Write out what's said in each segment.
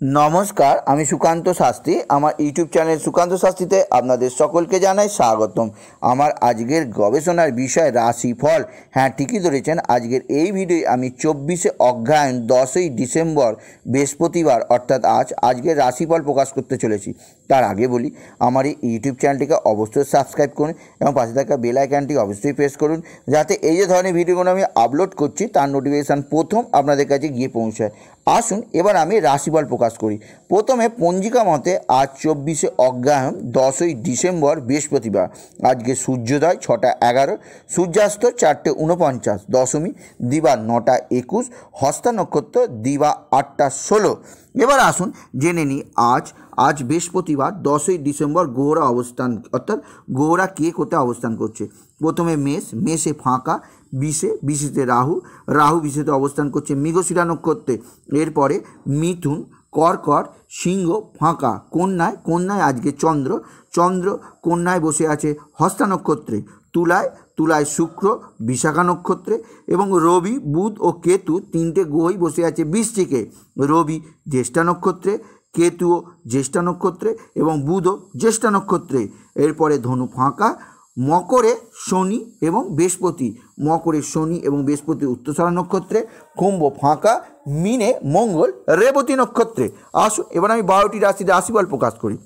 नमस्कार आमी सुकान्त शास्त्री आमार यूट्यूब चैनल सुकान्त शास्त्रीते आपनादेर सकलके जानाई स्वागतम। आमार आजकेर गवेषणार विषय राशिफल। हाँ ठीकई धरेछेन, आजकेर एई भिडियोय आमी 24 अग्रहायण 10 डिसेम्बर बृहस्पतिवार अर्थात आजकेर राशिफल प्रकाश करते चलेछि। तार आगे बोली आमार एई यूट्यूब चैनलटिके अवश्यई सबस्क्राइब करुन एबं पाशे थाका बेल आइकनटी अवश्यई प्रेस करुन जाते एई जे धरनेर भिडियोगुलो आमी आपलोड करछि तार नोटिफिकेशन प्रथम आपनादेर काछे गिये पौंछाय। आसुन एबार आमी राशिफल प्रकाश करी। प्रथमे पंजिका मते आज 24 अग्रहायण 10 डिसेम्बर बृहस्पतिवार। आज के सूर्योदय 6टा 11, सूर्यास्त 4टे 49, दशमी दिवा 9टा 21, हस्ता नक्षत्र दिवा 8टा 16। एबार आसुन जेने नी आज बृहस्पतिवार 10 डिसेम्बर ग्रहरा अवस्थान अर्थात ग्रहरा के कोथाय अवस्थान करছে। प्रथमे मेषे फाँका, बिशेते राहु बिशेते अवस्थान करছে मृगशिरा नक्षत्रे। एरपरे मिथुन, कर्कट, सिंह फाँका, कन्याय आज के चंद्र कन्याय बसे आछे हस्ता नक्षत्रे। तुलाय शुक्र विशाखा नक्षत्रे एवं रवि बुध और केतु तीनटे ग्रहई बसे आछे वृश्चिके। रवि ज्येष्ठा नक्षत्रे, केतुओ ज्येष्ठा नक्षत्रे एवं बुधो ज्येष्ठा नक्षत्रे। एरपरे धनु फाँका, मकरे शनि एवं बृहस्पति, उत्तरसारा नक्षत्रे। कुम्भ फाँका, मीने मंगल रेवती नक्षत्रे। आसुन एबार आमि 12टी राशिर राशिफल प्रकाश करी।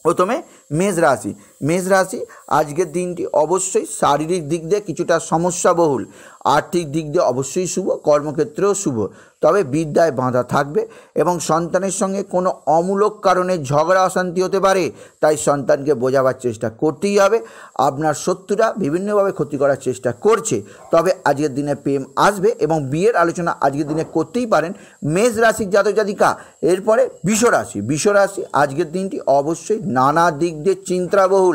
प्रथमे मेष राशि आजकेर दिनटी अवश्य शारीरिक दिक दिए किछुटा समस्या बहुल, आर्थिक दिक दिए अवश्य शुभ, कर्मक्षेत्रेও शुभ, तबे विद्याय बाधा थाकबे एवं सन्तानेर संगे कोनो अमूलक कारणे झगड़ा अशांति होते पारे, ताई सन्तानके बोझाবার चेष्टा करतेই হবে। আপনার শত্রুরা বিভিন্নভাবে ক্ষতি করার চেষ্টা করছে, তবে আজকের দিনে প্রেম আসবে এবং বিয়ের আলোচনা আজকের দিনে করতেই পারেন মেষ রাশির জাতক জাতিকা। এরপরে বৃষ রাশি আজকের দিনটি অবশ্যই নানা দিক দিয়ে চিন্তাবহুল,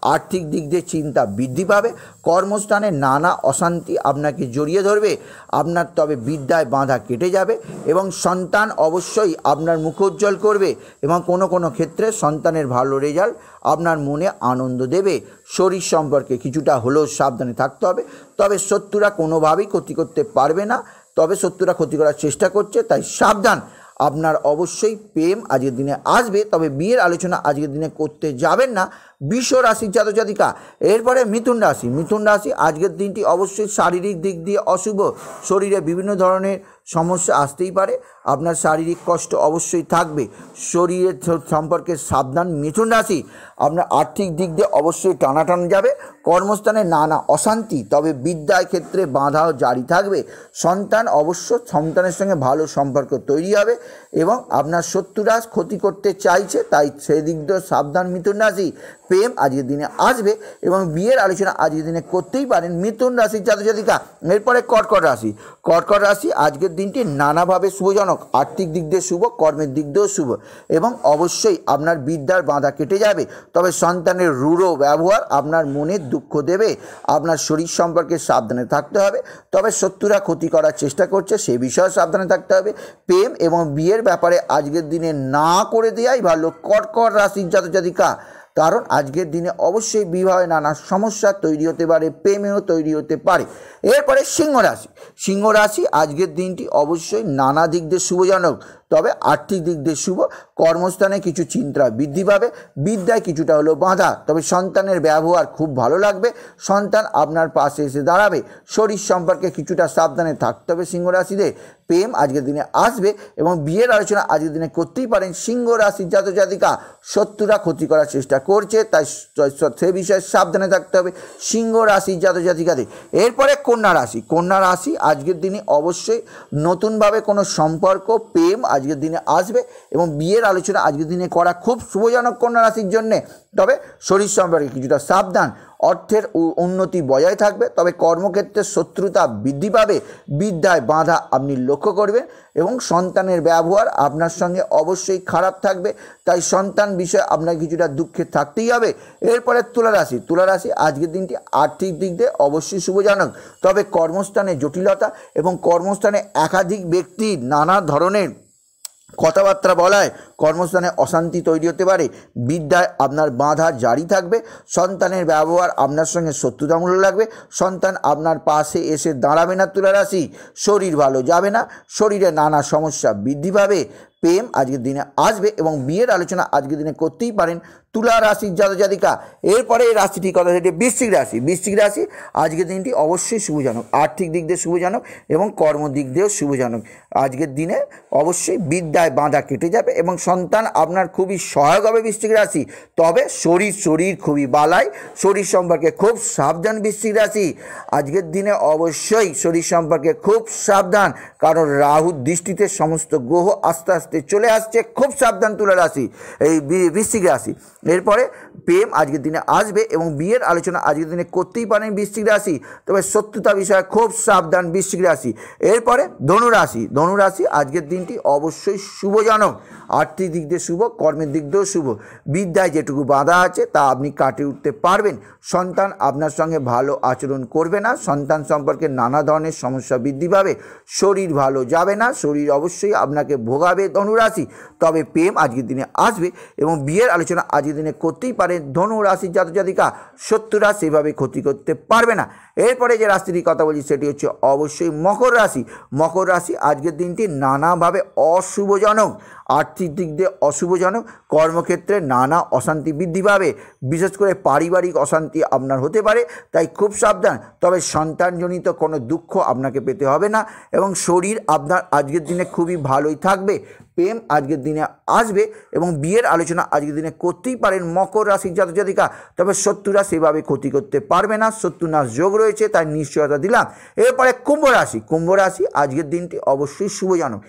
आर्थिक दिक दिए चिंता बृद्धि पाবে, কর্মস্থানে नाना अशांति আপনাকে জড়িয়ে ধরবে, আপনার তবে বিদ্যায় বাধা কেটে যাবে এবং সন্তান অবশ্যই আপনার মুখ উজ্জ্বল করবে এবং কোনো কোনো ক্ষেত্রে সন্তানের ভালো রেজাল্ট আপনার মনে আনন্দ দেবে। শরীর সম্পর্কে কিছুটা হলেও সাবধানে থাকতে হবে, তবে শত্রুরা কোনোভাবেই ক্ষতি করতে পারবে না, তবে শত্রুরা ক্ষতি করার চেষ্টা করছে তাই সাবধান। আপনার অবশ্যই প্রেম আজকের দিনে আসবে, তবে বিয়ের আলোচনা আজকের দিনে করতে যাবেন না বৃষ রাশির জাতক জাতিকা। এরপরে মিথুন রাশি আজকের দিনটি অবশ্যই শারীরিক দিক দিয়ে অশুভ, শরীরে বিভিন্ন ধরনের সমস্যা আসতেই পারে, আপনার শারীরিক কষ্ট অবশ্যই থাকবে, শরীরের সম্পর্কে সাবধান মিথুন রাশি। আপনার আর্থিক দিক দিয়ে অবশ্যই টানাটান যাবে, কর্মস্থানে নানা অশান্তি, তবে বিদ্যার ক্ষেত্রে বাধাও জারি থাকবে, সন্তানের সঙ্গে ভালো সম্পর্ক তৈরি হবে এবং আপনার শত্রুরা ক্ষতি করতে চাইছে তাই সেদিক দিয়ে সাবধান মিথুন রাশি। প্রেম আজকের দিনে আসবে এবং বিয়ের আলোচনা আজকের দিনে করতেই পারেন মিথুন রাশির জাতক জাতিকা। এরপরে কর্কট রাশি আজকের দিনটি নানাভাবে শুভজনক, আর্থিক দিক দিয়ে শুভ, কর্মের দিক দিয়েও শুভ এবং অবশ্যই আপনার বিদ্যার বাধা কেটে যাবে, তবে সন্তানের রূঢ় ব্যবহার আপনার মনে দুঃখ দেবে। আপনার শরীর সম্পর্কে সাবধানে থাকতে হবে, তবে শত্রুরা ক্ষতি করার চেষ্টা করছে সে বিষয়ে সাবধানে থাকতে হবে। প্রেম এবং বিয়ের ব্যাপারে আজকের দিনে না করে দেওয়াই ভালো কর্কট রাশির জাতক জাতিকা, কারণ আজকের দিনে অবশ্যই বিবাহে নানা সমস্যা তৈরি হতে পারে, প্রেমেও তৈরি হতে পারে। এরপরে সিংহ রাশি আজকের দিনটি অবশ্যই নানা দিক দিয়ে শুভজনক, তবে আর্থিক দিক দিয়ে শুভ, কর্মস্থানে কিছু চিন্তা বৃদ্ধি পাবে, বিদ্যায় কিছুটা হলো বাধা, তবে সন্তানের ব্যবহার খুব ভালো লাগবে, সন্তান আপনার পাশে এসে দাঁড়াবে। শরীর সম্পর্কে কিছুটা সাবধানে থাকতে হবে সিংহ রাশিদের। প্রেম আজকের দিনে আসবে এবং বিয়ের আলোচনা আজকের দিনে করতেই পারেন সিংহ রাশির জাতক জাতিকা। শত্রুরা ক্ষতি করার চেষ্টা করছে তাই সে বিষয়ে সাবধানে থাকতে হবে সিংহ রাশির জাতক জাতিকাদের। এরপরে কন্যা রাশি আজকের দিনে অবশ্যই নতুনভাবে কোনো সম্পর্ক প্রেম আজকের দিনে আসবে এবং বিয়ের আলোচনা আজকের দিনে করা খুব শুভজনক কন্যা রাশির জন্যে, তবে শরীর সম্পর্কে কিছুটা সাবধান। অর্থের উন্নতি বজায় থাকবে, তবে কর্মক্ষেত্রে শত্রুতা বৃদ্ধি পাবে, বিদ্যায় বাধা আপনি লক্ষ্য করবেন এবং সন্তানের ব্যবহার আপনার সঙ্গে অবশ্যই খারাপ থাকবে, তাই সন্তান বিষয়ে আপনার কিছুটা দুঃখে থাকতেই হবে। এরপরে তুলা রাশি আজকের দিনটি আর্থিক দিক দিয়ে অবশ্যই শুভজনক, তবে কর্মস্থানে জটিলতা এবং কর্মস্থানে একাধিক ব্যক্তি নানা ধরনের কথাবার্তা বলায় কর্মস্থানে অশান্তি তৈরি হতে পারে, বিদ্যায় আপনার বাধা জারি থাকবে, সন্তানের ব্যবহার আপনার সঙ্গে শত্রুতামূলক লাগবে, সন্তান আপনার পাশে এসে দাঁড়াবে না তুলা রাশি, শরীর ভালো যাবে না, শরীরে নানা সমস্যা বৃদ্ধি পাবে, প্রেম আজকের দিনে আসবে এবং বিয়ের আলোচনা আজকের দিনে করতেই পারেন তুলা রাশির জাতক জাতিকা। এরপরে এই রাশিটির কথা, সেটি বৃশ্চিক রাশি। বৃশ্চিক রাশি আজকের দিনটি অবশ্যই শুভজনক, আর্থিক দিক দিয়ে শুভজনক এবং কর্মদিক দিয়েও শুভজনক। আজকের দিনে অবশ্যই বিদ্যায় বাধা কেটে যাবে এবং সন্তান আপনার খুবই সহায়ক হবে বৃশ্চিক রাশি। তবে শরীর খুবই বালাই, শরীর সম্পর্কে খুব সাবধান বৃশ্চিক রাশি। আজকের দিনে অবশ্যই শরীর সম্পর্কে খুব সাবধান, কারণ রাহুর দৃষ্টিতে সমস্ত গ্রহ আস্তে আস্তে চলে আসছে। খুব সাবধান তুলা রাশি, এই বৃশ্চিক রাশি। এরপরে প্রেম আজকের দিনে আসবে এবং বিয়ের আলোচনা আজকের দিনে করতেই পারেন বৃশ্চিক রাশি, তবে শত্রুতা বিষয়ে খুব সাবধান বৃশ্চিক রাশি। এরপরে ধনুরাশি। ধনুরাশি আজকের দিনটি অবশ্যই শুভজনক, আর্থিক দিক দিয়ে শুভ, কর্মের দিক দিয়েও শুভ। বিদ্যায় যেটুকু বাধা আছে তা আপনি কাটিয়ে উঠতে পারবেন। সন্তান আপনার সঙ্গে ভালো আচরণ করবে না, সন্তান সম্পর্কে নানা ধরনের সমস্যা বৃদ্ধি পাবে, শরীর ভালো যাবে না, শরীর অবশ্যই আপনাকে ভোগাবে ধনুরাশি। তবে প্রেম আজকের দিনে আসবে এবং বিয়ের আলোচনা আজকের দিনে করতেই পারে ধনুরাশির জাতক জাতিকা। শত্রুরা সেভাবে ক্ষতি করতে পারবে না। এরপরে যে রাশিটির কথা বলছি সেটি হচ্ছে অবশ্যই মকর রাশি। মকর রাশি আজকের দিনটি নানাভাবে অশুভজনক, আর্থিক দিক দিয়ে অশুভজনক, কর্মক্ষেত্রে নানা অশান্তি বৃদ্ধি পাবে, বিশেষ করে পারিবারিক অশান্তি আপনার হতে পারে, তাই খুব সাবধান। তবে সন্তানজনিত কোনো দুঃখ আপনাকে পেতে হবে না এবং শরীর আপনার আজকের দিনে খুবই ভালোই থাকবে। প্রেম আজকের দিনে আসবে এবং বিয়ের আলোচনা আজকের দিনে করতেই পারেন মকর রাশির জাতক জাতিকা। তবে শত্রুরা সেভাবে ক্ষতি করতে পারবে না, শত্রুনাশ যোগ রয়েছে, তাই নিশ্চয়তা দিলাম। এরপরে কুম্ভ রাশি। কুম্ভ রাশি আজকের দিনটি অবশ্যই শুভজনক,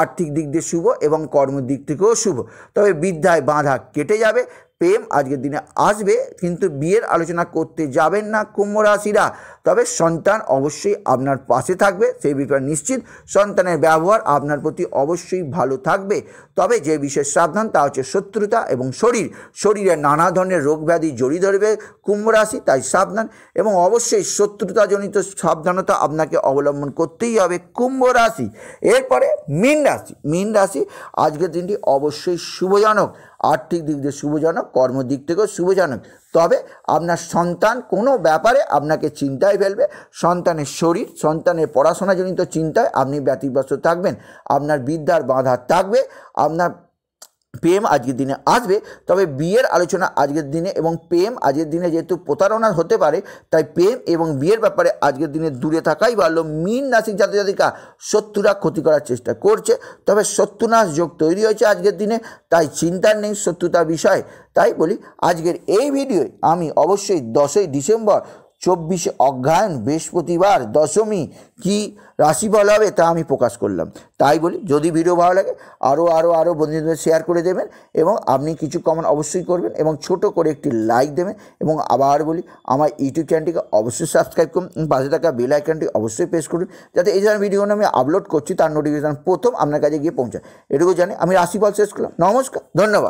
আর্থিক দিক দিয়ে শুভ এবং কর্মের দিক থেকেও শুভ। তবে বিদ্যায় বাধা কেটে যাবে। প্রেম আজকের দিনে আসবে, কিন্তু বিয়ের আলোচনা করতে যাবেন না কুম্ভ রাশিরা। তবে সন্তান অবশ্যই আপনার পাশে থাকবে, সেই বিষয়ে নিশ্চিত। সন্তানের ব্যবহার আপনার প্রতি অবশ্যই ভালো থাকবে। তবে যে বিষয়ে সাবধান তা হচ্ছে শত্রুতা এবং শরীরে নানা ধরনের রোগ ব্যাধি জড়িয়ে ধরবে কুম্ভ রাশি, তাই সাবধান। এবং অবশ্যই শত্রুতাজনিত সাবধানতা আপনাকে অবলম্বন করতেই হবে কুম্ভ রাশি। এরপরে মীন রাশি। মীন রাশি আজকের দিনটি অবশ্যই শুভজনক, আর্থিক দিক দিয়ে শুভজনক, কর্মদিক থেকেও শুভজনক। তবে আপনার সন্তান কোনো ব্যাপারে আপনাকে চিন্তায় ফেলবে, সন্তানের শরীর, সন্তানের পড়াশোনাজনিত চিন্তায় আপনি ব্যতিব্যস্ত থাকবেন, আপনার বিদ্যার বাধা থাকবে। আপনার প্রেম আজকের দিনে আসবে, তবে বিয়ের আলোচনা আজকের দিনে এবং প্রেম আজকের দিনে যেহেতু প্রতারণা হতে পারে, তাই প্রেম এবং বিয়ের ব্যাপারে আজকের দিনে দূরে থাকাই ভালো। মীন রাশির জাতক জাতিকা, শত্রুরা ক্ষতি করার চেষ্টা করছে, তবে শত্রুনাশ যোগ তৈরি হয়েছে আজকের দিনে, তাই চিন্তার নেই শত্রুতা বিষয়। তাই বলি আজকের এই ভিডিওয় আমি অবশ্যই 10ই ডিসেম্বর 24 অগ্রহায়ণ বৃহস্পতিবার দশমী কি রাশিফল হবে তা আমি প্রকাশ করলাম। তাই বলি যদি ভিডিও ভালো লাগে আরও বন্ধুদের শেয়ার করে দেবেন এবং আপনি কিছু কমেন্ট অবশ্যই করবেন এবং ছোট করে একটি লাইক দেবেন। এবং আবার বলি আমার ইউটিউব চ্যানেলটিকে অবশ্যই সাবস্ক্রাইব করুন, পাশে থাকা বেল আইকনটি অবশ্যই প্রেস করুন, যাতে এই ধরনের ভিডিও আমি আপলোড করছি তার নোটিফিকেশান প্রথম আপনার কাছে গিয়ে পৌঁছায়। এটুকু জানি। আমি রাশিফল শেষ করলাম। নমস্কার, ধন্যবাদ।